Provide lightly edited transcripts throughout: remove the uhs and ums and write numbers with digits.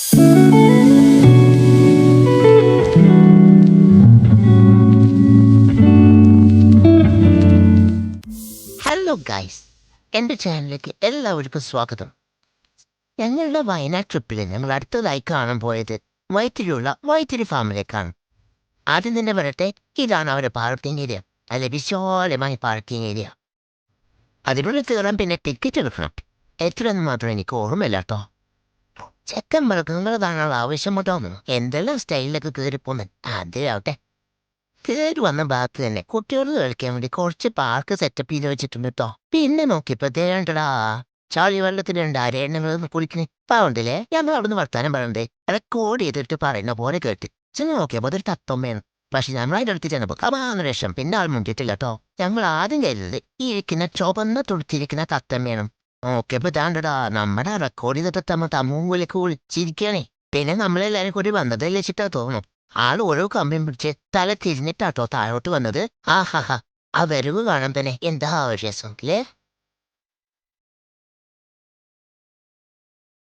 Hello guys, എൻ്റെ ചാനലിലേക്ക് എല്ലാവർക്കും സ്വാഗതം. ഞങ്ങളുടെ വയനാട് ട്രിപ്പിൽ ഞങ്ങൾ അടുത്തതായി കാണാൻ പോയത് വൈത്തിരിയുള്ള വൈത്തിരി ഫാമിലേക്കാണ്. ആദ്യം തന്നെ പറയട്ടെ, ഇതാണ് അവരുടെ പാർക്കിംഗ് ഏരിയ. നല്ല വിശാലമായ പാർക്കിംഗ് ഏരിയ. അതിനുള്ളിൽ കയറാൻ പിന്നെ ടിക്കറ്റ് എടുക്കണം. എത്രയെന്ന് മാത്രം എനിക്ക് ഓർമ്മയില്ല കേട്ടോ. ചെക്കൻ മൃഗങ്ങളതാണുള്ള ആവശ്യമുണ്ടോന്ന് എന്തെല്ലാം സ്റ്റൈലിലൊക്കെ കയറിപ്പോന്ന് അതിലാവട്ടെ. കയറി വന്ന ഭാഗത്ത് തന്നെ കുട്ടികൾക്ക് കളിക്കാൻ വേണ്ടി കുറച്ച് പാർക്ക് സെറ്റപ്പ് ചെയ്ത് വെച്ചിട്ടുണ്ട് കേട്ടോ. പിന്നെ നോക്കിയപ്പോ ദേണ്ടടാ ചാളി വെള്ളത്തിലുണ്ട് അരയണ്ണങ്ങൾ കുളിക്കണേ പാവുണ്ടല്ലേ. ഞങ്ങൾ അവിടുന്ന് വർത്താനം പറയണ്ടേ റെക്കോർഡ് ചെയ്തിട്ട് പറയുന്ന പോലെ കേട്ട് ചെന്ന് നോക്കിയപ്പോ അതൊരു തത്വമ്മയാണ്. പക്ഷെ ഞങ്ങൾ അതിൻ്റെ അടുത്ത് ചെന്നപ്പോ കമാന്ന് രസം പിന്നെ ആൾ മുണ്ടിട്ടില്ല കേട്ടോ. ഞങ്ങൾ ആദ്യം കരുതത് ഈ ഇരിക്കുന്ന ചുവന്ന തുടുത്തിരിക്കുന്ന തത്തമ്മയാണ്. നോക്കിയപ്പോ താണ്ടടാ നമ്മുടെ റെക്കോർഡ് ചെയ്തിട്ട് തമ്മൂലൊക്കെ വിളിച്ചിരിക്കണേ. പിന്നെ നമ്മളെല്ലാരും കൂടി വന്നതല്ലേ വെച്ചിട്ടാ തോന്നും. ആൾ ഓരോ കമ്പിയും പിടിച്ച് തല തിരിഞ്ഞിട്ടാട്ടോ താഴോട്ട് വന്നത്. ആഹാഹാ, ആ വരവ് കാണാൻ തന്നെ എന്താ രസം അല്ലേ.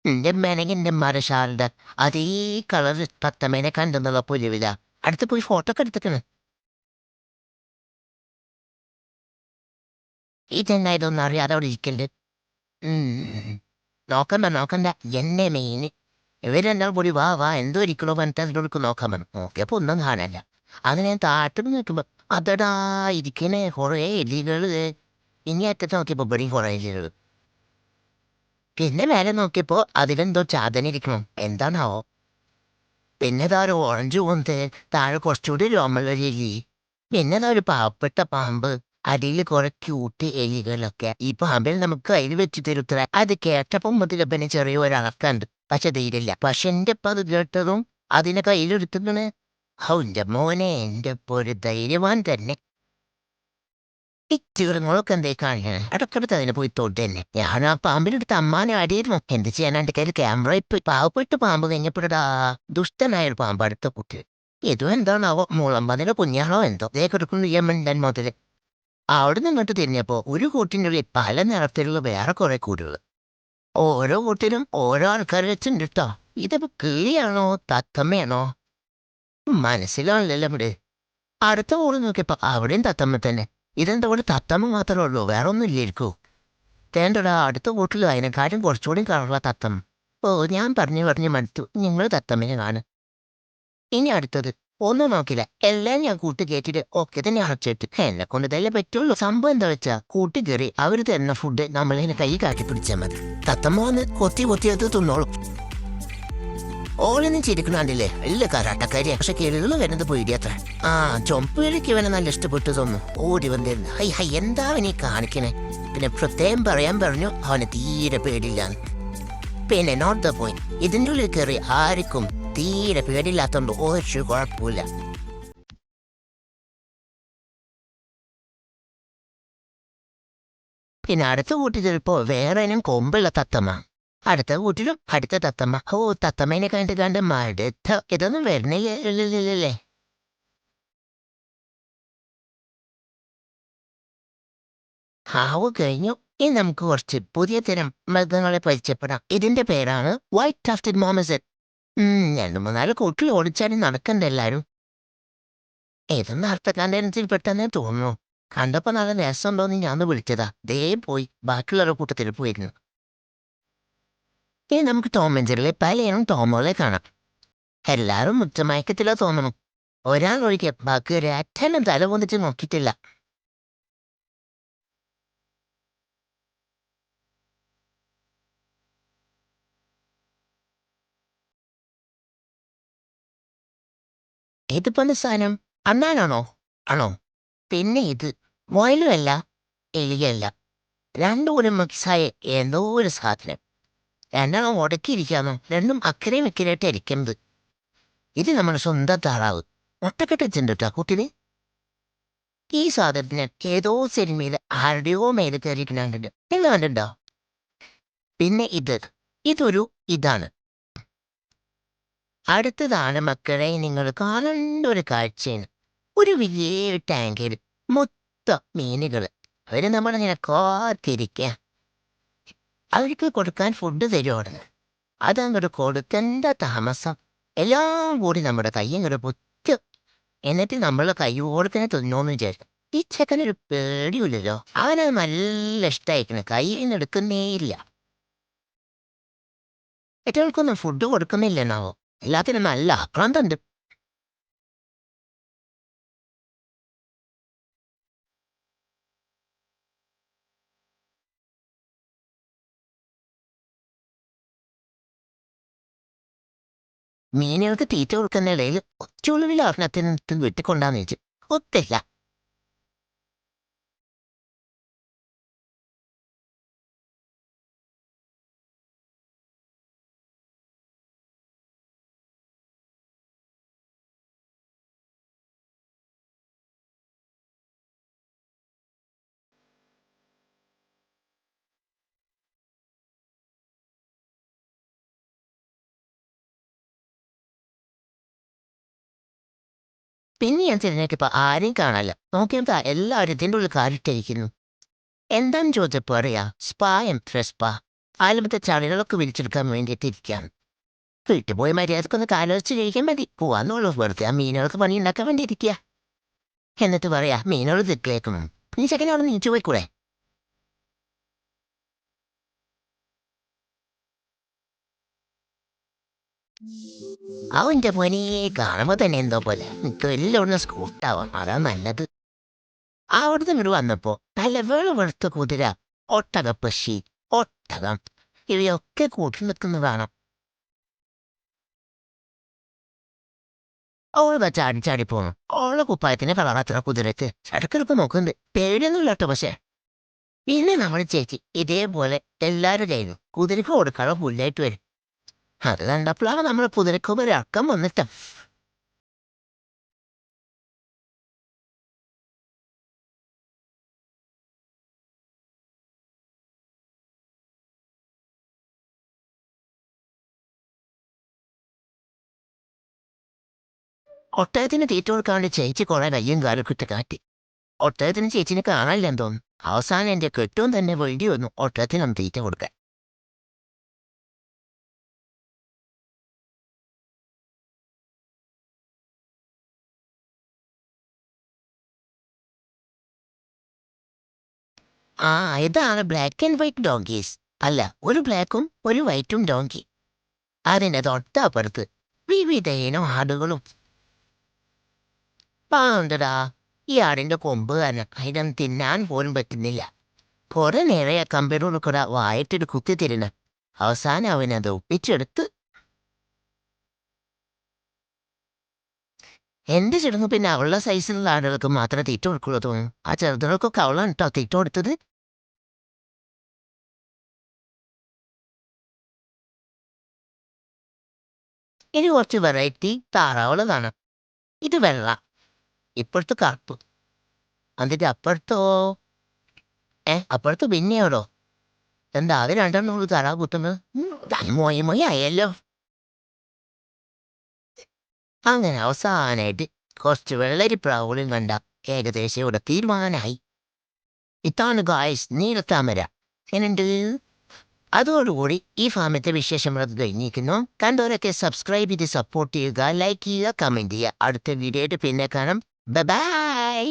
എന്റെ മെനകിന്റെ മരശാലയുടെ അതേ കളർ തത്തമ്മേനെ കണ്ടെന്നുള്ള പുലിവില അടുത്ത് പോയി ഫോട്ടോ ഒക്കെ എടുത്തിക്കണ്. ഇതെന്നായതൊന്നും അറിയാതെ അവിടെ ഇരിക്കണ്ട്. നോക്കണ്ട നോക്കണ്ട, എന്നെ മെയിന് ഇവരെന്നാൽ കൂടി വാ വാ എന്തോ ഇരിക്കണോ പറഞ്ഞിട്ട് അതിനോട് നോക്കാൻ പറഞ്ഞു. നോക്കിയപ്പോ ഒന്നും കാണാനില്ല. അത് ഞാൻ താഴ്ത്തു നിൽക്കുമ്പോ അതടാ ഇരിക്കണേ കുറേ എലികള്. ഇനി അറ്റത്ത് നോക്കിയപ്പോ ഇവിടെയും കുറേ എലികള്. പിന്നെ മേലെ നോക്കിയപ്പോ അതിലെന്തോ ചാതനിരിക്കണം എന്താണാവോ. പിന്നെ ഒരു ഓറഞ്ച് പോന്നേ താഴെ കുറച്ചുകൂടി രോമുള്ള എലി. പിന്നെ ഒരു പാവപ്പെട്ട പാമ്പ്. അടിയിൽ കുറെ ക്യൂട്ട് എലികളൊക്കെ. ഈ പാമ്പിൽ നമുക്ക് കയ്യിൽ വെച്ച് തരുത്ര. അത് കേട്ടപ്പം മുതൽ പിന്നെ ചെറിയ ഒരളക്കുണ്ട്. പക്ഷെ തീരില്ല. പക്ഷെ എന്റെ ഇപ്പം അത് കേട്ടതും അതിനെ കയ്യിലെടുത്തിങ്ങനെ ഹൗ എന്റെ മോനെ എന്റെ ഇപ്പൊ ഒരു ധൈര്യവാൻ തന്നെ. ഈ ചീറുങ്ങളൊക്കെ എന്തേ കാണിക്കണേ ഇടക്കിടത്ത് അതിനെ പോയി തൊട്ട് തന്നെ. ഞാൻ ആ പാമ്പിനെടുത്ത് അമ്മാനെ അടിയിരുന്നു. എന്ത് ചെയ്യാൻ എൻ്റെ കയ്യിൽ ക്യാമറ ഇപ്പൊ പാവപ്പെട്ട് പാമ്പ് കഴിഞ്ഞപ്പോഴാ ദുഷ്ടനായൊരു പാമ്പ് അടുത്ത കുട്ടി. ഇതും എന്താണാവോ മുളമ്പതിലെ കുഞ്ഞാണോ എന്തോ ദേ കിടക്കുന്നു യമണ്ടൻ മുതല്. അവിടെ നിന്നിട്ട് തിരിഞ്ഞപ്പോ ഒരു കൂട്ടിനുള്ളിൽ പല നിറത്തിലുള്ള വേറെ കുറെ കൂടുകൾ. ഓരോ കൂട്ടിലും ഓരോ ആൾക്കാർ വെച്ചിട്ടുണ്ട് കേട്ടോ. ഇതിപ്പോ കിളിയാണോ തത്തമ്മയാണോ മനസ്സിലാവില്ലല്ലോ ഇവിടെ. അടുത്ത കൂട് നോക്കിയപ്പോ അവിടെയും തത്തമ്മ തന്നെ. ഇതെന്താ ഇവിടെ തത്തമ്മ മാത്രമേ ഉള്ളൂ വേറെ ഒന്നും ഇല്ലായിരിക്കോ. തേണ്ടടാ അടുത്ത വീട്ടിൽ അതിനെക്കാട്ടും കുറച്ചുകൂടി കളറുള്ള തത്തമ്മ. ഓ ഞാൻ പറഞ്ഞു മടുത്തു. നിങ്ങൾ തത്തമ്മനെ കാണും. ഇനി അടുത്തത് ഒന്നും നോക്കില്ല എല്ലാം ഞാൻ കൂട്ടി കയറ്റിട്ട് ഒക്കെ തന്നെ അടച്ചിട്ട് എന്നെ കൊണ്ട് ഇതല്ലേ പറ്റുള്ളൂ. സംഭവം എന്താ വെച്ചാ കൂട്ടി കയറി അവര് തരുന്ന ഫുഡ് നമ്മളിങ്ങനെ കൈ കാട്ടി പിടിച്ചാൽ മതി. തത്തമ്മ വന്ന് കൊത്തി തിന്നോളും. ഓളൊന്നും ചിരിക്കണണ്ടില്ലേ വലിയ കരാട്ടക്കാരിയാ. പക്ഷെ കിളികൾ വരുന്നത് പോയിടിയത്ര. ആ ചൊമ്പുകളിക്ക് ഇവനെ നല്ല ഇഷ്ടപ്പെട്ടു തോന്നുന്നു. ഓടി വന്നിരുന്നു. ഹൈ ഹൈ എന്താ അവനീ കാണിക്കണേ. പിന്നെ പ്രത്യേകം പറയാൻ പറഞ്ഞു അവന് തീരെ പേടിയില്ലാന്ന്. പിന്നെ നോട്ട് ദ പോയിന്റ്, ഇതിൻ്റെ ഉള്ളിൽ കയറി ആർക്കും തീരെ പേടിയില്ലാത്തോണ്ട് ഒരു കുഴപ്പമില്ല. പിന്നെ അടുത്ത കൂട്ടി ചിലപ്പോ വേറെ ഇനം കൊമ്പുള്ള തത്തമ്മ. അടുത്ത വീട്ടിലും അടുത്ത തത്തമ്മ. ഓ തത്തമ്മേനെ കണ്ട് മടുത്ത. ഇതൊന്നും വരണല്ലേ. ഹാവ് കഴിഞ്ഞു. ഇനി നമുക്ക് കുറച്ച് പുതിയ തരം മൃഗങ്ങളെ പരിചയപ്പെടാം. ഇതിന്റെ പേരാണ് വൈറ്റ് ടഫ്റ്റഡ് മോമസെറ്റ്. രണ്ടു മൂന്നാല് കൂട്ടിൽ ഓടിച്ചാലും നടക്കണ്ട എല്ലാരും. ഇതൊന്നും അർത്ഥക്കാരൻ്റെ പെട്ടെന്നേ തോന്നുന്നു. കണ്ടപ്പോ നല്ല രസമുണ്ടോന്ന് ഞാൻ ഒന്ന് വിളിച്ചതാ. ദേ പോയി ബാക്കിയുള്ളവരുടെ കൂട്ടത്തിൽ പോയിരുന്നു. ഇനി നമുക്ക് ടോം ആൻഡ് ജെറിയിലെ പലയിനം ടോമുകളെ കാണാം. എല്ലാരും മുറ്റമയക്കത്തിലാ തോന്നണം. ഒരാൾ ഒഴികെ ബാക്കി ഒരു അറ്റനും തല പൊന്നിച്ച് നോക്കിയിട്ടില്ല. ഇതിപ്പോ സാധനം അണ്ണാനാണോ? ആണോ? പിന്നെ ഇത് മുയലുമല്ല എലിയല്ല. രണ്ടും കൂടി മിക്സായ എന്തോ ഒരു സാധനം. രണ്ടെണ്ണം ഉടക്കിയിരിക്കാന്നോ രണ്ടും അക്കരയും ഇക്കരയായിട്ട് ഇരിക്കുന്നത്. ഇത് നമ്മുടെ സ്വന്തം താറാവ്. മുട്ടക്കെട്ട് വെച്ചിട്ടുണ്ട് കേട്ടോ കൂട്ടിന്. ഈ സാധനത്തിന് ഏതോ സിനിമയിൽ ആരുടെയോ മേലെ കയറിയിട്ടുണ്ടെങ്കിൽ നിങ്ങൾ കണ്ടിട്ടുണ്ടോ? പിന്നെ ഇതൊരു ഇതാണ്. അടുത്തതാണ് മക്കളെ നിങ്ങൾ കാണേണ്ട ഒരു കാഴ്ചയാണ്. ഒരു വലിയ ടാങ്കിൽ മൊത്തം മീനുകൾ. അവര് നമ്മളിങ്ങനെ കാത്തിരിക്കുക. അവർക്ക് കൊടുക്കാൻ ഫുഡ് തരുവാണ്. അതങ്ങോട്ട് കൊടുക്കേണ്ട താമസം എല്ലാം കൂടി നമ്മുടെ കൈ അങ്ങോട്ട് പൊറ്റും. എന്നിട്ട് നമ്മൾ കൈയോടെ തന്നെ തിന്നോന്ന് വിചാരിക്കും. ഈ ചെക്കനൊരു പേടിയില്ലല്ലോ. അവനത് നല്ല ഇഷ്ടമായിരിക്കണം. കയ്യിൽ നിന്ന് എടുക്കുന്നേ ഇല്ല. ഏറ്റവൾക്കൊന്നും ഫുഡ് കൊടുക്കുന്നില്ലെന്നാവോ. എല്ലാത്തിനും നല്ല ആക്രാന്തമുണ്ട്. മീനുകൾക്ക് തീറ്റ കൊടുക്കുന്ന ഇടയിൽ ഒറ്റയുള്ളിൽ ഒരെണ്ണത്തിന് വീട്ടിൽ കൊണ്ടാന്ന് വെച്ചു. ഒത്തില്ല. പിന്നെ ഞാൻ തിരഞ്ഞെടുത്തപ്പോൾ ആരെയും കാണാനില്ല. നോക്കിയപ്പോൾ എല്ലാവരും ഇതിൻ്റെ ഉള്ളിൽ കാലിട്ടിരിക്കുന്നു. എന്താന്ന് ചോദിച്ചപ്പോൾ അറിയാ സ്പായും സ്പാ അയൽപത്തെ ചളികളൊക്കെ വിരിച്ചെടുക്കാൻ വേണ്ടിയിട്ട് ഇരിക്കുകയാണ്. വീട്ടിൽ പോയി മര്യാദക്കൊന്ന് കാലോചിച്ച് കഴിക്കാൻ മതി. പോവാന്നുള്ളൂ. വെറുതെ ആ മീനുകൾക്ക് പണി ഉണ്ടാക്കാൻ വേണ്ടി ഇരിക്കുക. എന്നിട്ട് പറയാ മീനുകൾ തെറ്റിലേക്കുന്നു. നീ ചെക്കനെ അവിടെ നീച്ചു പോയിക്കൂടെ? അവൻ്റെ പണി കാണുമ്പോൾ തന്നെ എന്തോ പോലെ. എനിക്ക് എല്ലാം സ്കൂട്ടാവാം. അതാ നല്ലത്. അവിടുന്ന് ഇങ്ങോട്ട് വന്നപ്പോ നല്ല വെളുത്ത കുതിര, ഒട്ടകപ്പക്ഷി, ഒട്ടകം ഇവയൊക്കെ കൂട്ടി നിൽക്കുന്നതാണ്. ഓള് ചാടി ചാടി പോന്നു. ഓളെ കുപ്പായത്തിന്റെ കളറത്ര കുതിരക്ക്. ഇടക്കിടക്ക് നോക്കുന്നുണ്ട്. പേടിയൊന്നുമില്ല കേട്ടോ. പക്ഷേ പിന്നെ നമ്മൾ ചേച്ചി ഇതേപോലെ എല്ലാവരും ചെയ്യുന്നു. കുതിരക്ക് കൊടുക്കാനുള്ള പുല്ലായിട്ട് വരും. അത് കണ്ടപ്പോഴാണ് നമ്മൾ കുതിരക്കൊപ്പം ഒരു അക്കം വന്നിട്ട്. ഒട്ടകത്തിന് തീറ്റ കൊടുക്കാൻ വേണ്ടി ചേച്ചി കുറെ കയ്യും കാലൊക്കെ ഇട്ട് കാട്ടി. ഒട്ടകത്തിന് ചേച്ചിനെ കാണാനില്ലെന്ന് തോന്നുന്നു. അവസാനം എൻ്റെ കെട്ടും തന്നെ വേണ്ടി വന്നു ഒട്ടകത്തിനും തീറ്റ കൊടുക്കാൻ. ആ ഇതാണ് ബ്ലാക്ക് ആൻഡ് വൈറ്റ് ഡോങ്കീസ്. അല്ല, ഒരു ബ്ലാക്കും ഒരു വൈറ്റും ഡോങ്കി. അതിൻ്റെ തൊട്ടപ്പുറത്ത് വിവിധ ഇനം ആടുകളും. പാണ്ടടാ, ഈ ആടിൻ്റെ കൊമ്പ് കാരണം അതിനൊന്നും തിന്നാൻ പോലും പറ്റുന്നില്ല. കുറെ നേരെ ആ കമ്പിനോട് കൂടെ വായിട്ടിട്ട് കുത്തി തരുന്ന. അവസാനം അവനത് ഒപ്പിച്ചെടുത്ത്. എന്റെ ചെറുങ്ങ് പിന്നെ അവളുടെ സൈസിലുള്ള ആടുകൾക്ക് മാത്രമേ തീറ്റ കൊടുക്കുള്ളൂ തോന്നുന്നു. ആ ചെറുതുകൾക്കൊക്കെ അവളാണ് കേട്ടോ തീറ്റ കൊടുത്തത്. ഇനി കുറച്ച് വെറൈറ്റി താറാവുകൾ കാണാം. ഇത് വെള്ള, ഇപ്പോഴത്തെ കറുപ്പ്. അതിന്റെ അപ്പുറത്തോ അപ്പുറത്ത് പിന്നെയോടോ എന്താ അത് രണ്ടെണ്ണം കൂടി താറാവ് കുത്തുന്നത്. മൊയ് മൊയ് ആയല്ലോ. അങ്ങനെ അവസാനായിട്ട് കുറച്ച് വെള്ളരിപ്രാവുകളും കണ്ട ഏകദേശം ഇവിടെ തീരുമാനമായി. ഇതാണ് ഗായ്സ് നീലത്താമര. എന്നുണ്ട്. അതോടുകൂടി ഈ ഫാമിലത്തെ വിശേഷങ്ങളൊക്കെ കഴിഞ്ഞിരിക്കുന്നു. കണ്ടവരൊക്കെ സബ്സ്ക്രൈബ് ചെയ്ത് സപ്പോർട്ട് ചെയ്യുക, ലൈക്ക് ചെയ്യുക, കമൻറ്റ് ചെയ്യുക. അടുത്ത വീഡിയോ ആയിട്ട് പിന്നെ കാണാം. ബൈ.